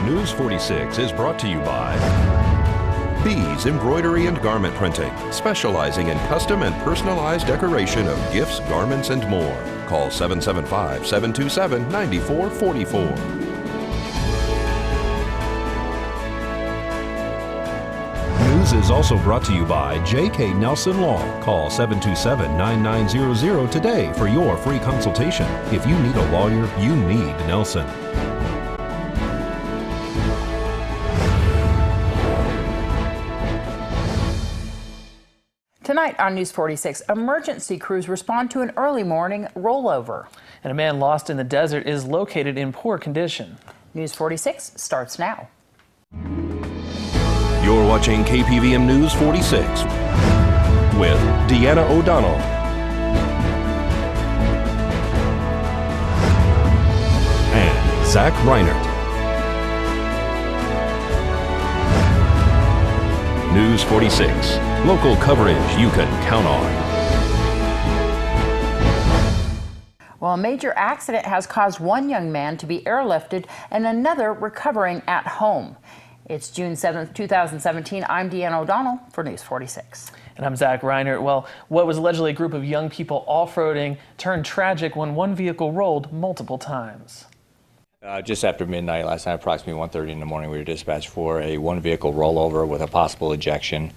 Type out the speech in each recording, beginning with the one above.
News 46 is brought to you by Bees Embroidery and Garment Printing, specializing in custom and personalized decoration of gifts, garments, and more. Call 775-727-9444. News is also brought to you by J.K. Nelson Law. Call 727-9900 today for your free consultation. If you need a lawyer, you need Nelson. Tonight on News 46, emergency crews respond to an early morning rollover. And a man lost in the desert is located in poor condition. News 46 starts now. You're watching KPVM News 46 with Deanna O'Donnell and Zach Reinert. News 46, local coverage you can count on. Well, a major accident has caused one young man to be airlifted and another recovering at home. It's June 7th, 2017. I'm Deanna O'Donnell for News 46. And I'm Zach Reinert. Well, what was allegedly a group of young people off-roading turned tragic when one vehicle rolled multiple times. Just after midnight last night, approximately 1:30 in the morning, we were dispatched for a one-vehicle rollover with a possible ejection.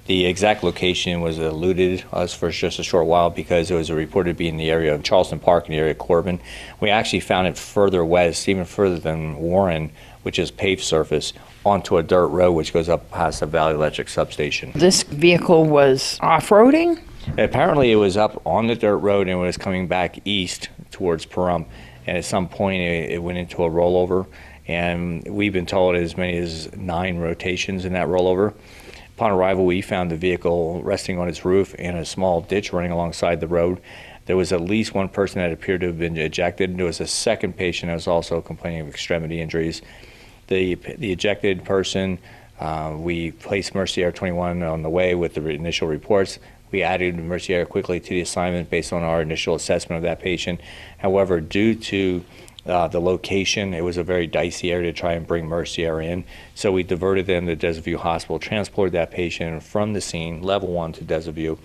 The exact location was eluded us for just a short while because it was reported to be in the area of Charleston Park in the area of Corbin. We actually found it further west, even further than Warren, which is paved surface, onto a dirt road which goes up past the Valley Electric substation. This vehicle was off-roading? Apparently it was up on the dirt road and was coming back east towards Pahrump. And at some point it went into a rollover, and we've been told as many as 9 rotations in that rollover. Upon arrival, we found the vehicle resting on its roof in a small ditch running alongside the road. There was at least one person that appeared to have been ejected. There was a second patient that was also complaining of extremity injuries. The ejected person, we placed Mercy Air 21 on the way with the initial reports. We added Mercy Air quickly to the assignment based on our initial assessment of that patient. However, due to the location, it was a very dicey area to try and bring Mercy Air in. So we diverted them to Desert View Hospital, transported that patient from the scene, level 1 to Desert View.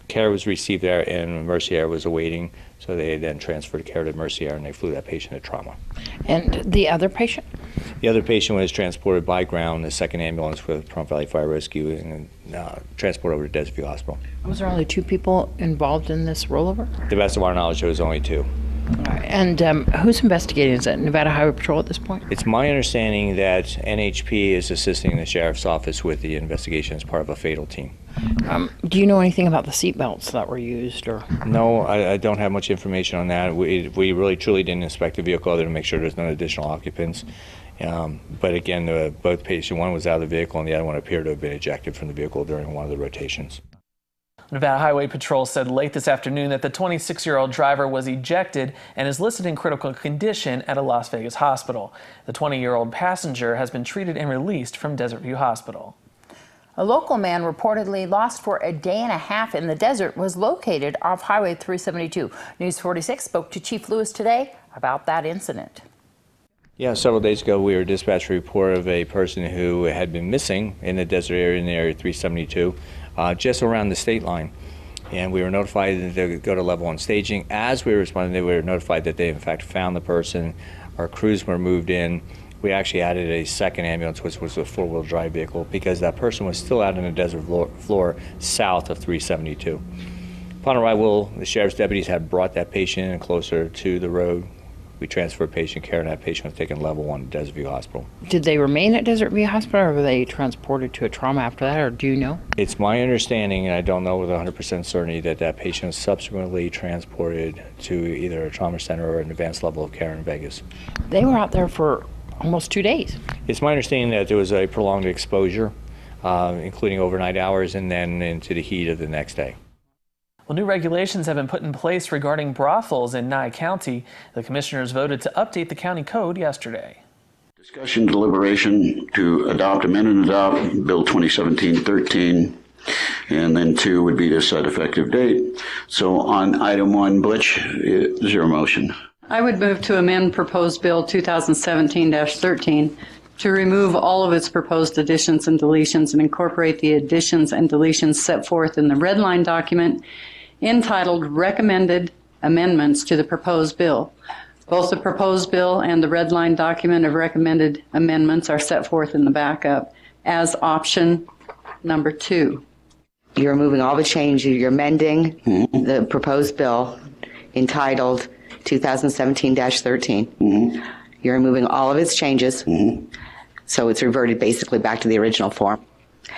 Care was received there and Mercy Air was awaiting, so they then transferred care to Mercy Air and they flew that patient to trauma. And the other patient? The other patient was transported by ground, the second ambulance with Pahrump Valley Fire Rescue, and transported over to Desert View Hospital. Was there only 2 people involved in this rollover? To the best of our knowledge, there was only 2. And who's investigating? Is it Nevada Highway Patrol at this point? It's my understanding that NHP is assisting the Sheriff's Office with the investigation as part of a fatal team. Do you know anything about the seat belts that were used? Or No, I don't have much information on that. We really truly didn't inspect the vehicle other than make sure there's no additional occupants. But again, both patient, one was out of the vehicle and the other one appeared to have been ejected from the vehicle during one of the rotations. Nevada Highway Patrol said late this afternoon that the 26-year-old driver was ejected and is listed in critical condition at a Las Vegas hospital. The 20-year-old passenger has been treated and released from Desert View Hospital. a local man reportedly lost for a day and a half in the desert was located off Highway 372. News 46 spoke to Chief Lewis today about that incident. Yeah, several days ago we were dispatched a report of a person who had been missing in the desert area in the area 372, just around the state line. And we were notified that they would go to level 1 staging. As we were responding, they were notified that they in fact found the person. Our crews were moved in. We actually added a second ambulance, which was a four-wheel drive vehicle, because that person was still out in the desert floor south of 372. Upon arrival, the sheriff's deputies had brought that patient in closer to the road. We transferred patient care, and that patient was taken level 1 to Desert View Hospital. Did they remain at Desert View Hospital, or were they transported to a trauma after that, or do you know? It's my understanding, and I don't know with 100% certainty, that that patient was subsequently transported to either a trauma center or an advanced level of care in Vegas. They were out there for almost 2 days. It's my understanding that there was a prolonged exposure, including overnight hours and then into the heat of the next day. Well, new regulations have been put in place regarding brothels in Nye County. The commissioners voted to update the county code yesterday. Discussion deliberation to adopt, amend and adopt Bill 2017-13, and then 2 would be to set effective date. So on item 1, Blitch, is there a motion? I would move to amend proposed bill 2017-13 to remove all of its proposed additions and deletions and incorporate the additions and deletions set forth in the red line document entitled Recommended Amendments to the Proposed Bill. Both the proposed bill and the red line document of recommended amendments are set forth in the backup as option number 2. You're removing all the changes. You're amending the proposed bill entitled 2017-13. You're removing all of its changes. So it's reverted basically back to the original form.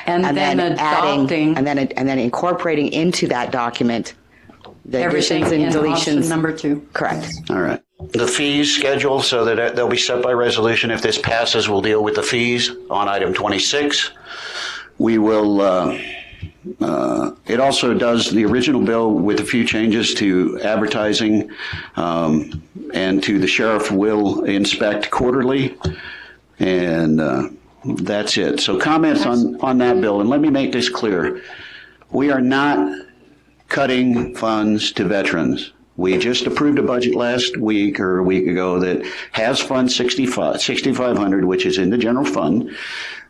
And then adopting and then incorporating into that document the everything additions and in deletions. option number 2. Correct. All right. The fees schedule, so that they'll be set by resolution. If this passes, we'll deal with the fees on item 26. We will, it also does the original bill with a few changes to advertising, and to the sheriff will inspect quarterly, and that's it. So comments on that bill, and let me make this clear. We are not cutting funds to veterans. We just approved a budget last week or a week ago that has funds $6,500, which is in the general fund,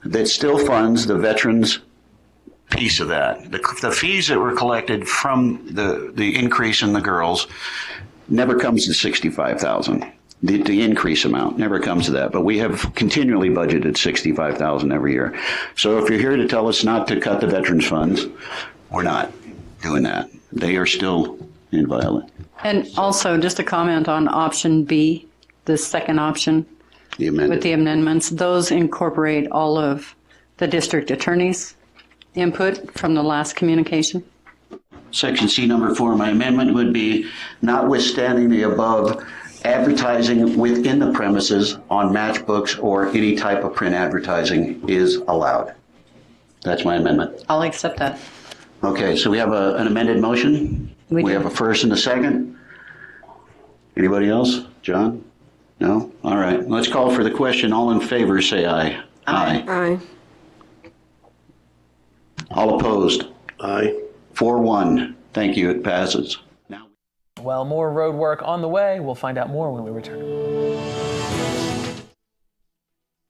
that still funds the veterans piece of that. The fees that were collected from the increase in the girls never comes to $65,000. The increase amount never comes to that, but we have continually budgeted $65,000 every year. So if you're here to tell us not to cut the veterans funds, we're not doing that. They are still inviolate. And also, just a comment on option B, the second option with the amendments. Those incorporate all of the district attorney's input from the last communication. Section C, number 4, my amendment would be, notwithstanding the above, advertising within the premises on matchbooks or any type of print advertising is allowed. That's my amendment. I'll accept that. Okay, so we have an amended motion. We have a first and a second. Anybody else? John? No? All right. Let's call for the question. All in favor, say aye. Aye. Aye. All opposed? Aye. 4-1. Thank you. It passes. Well, more road work on the way. We'll find out more when we return.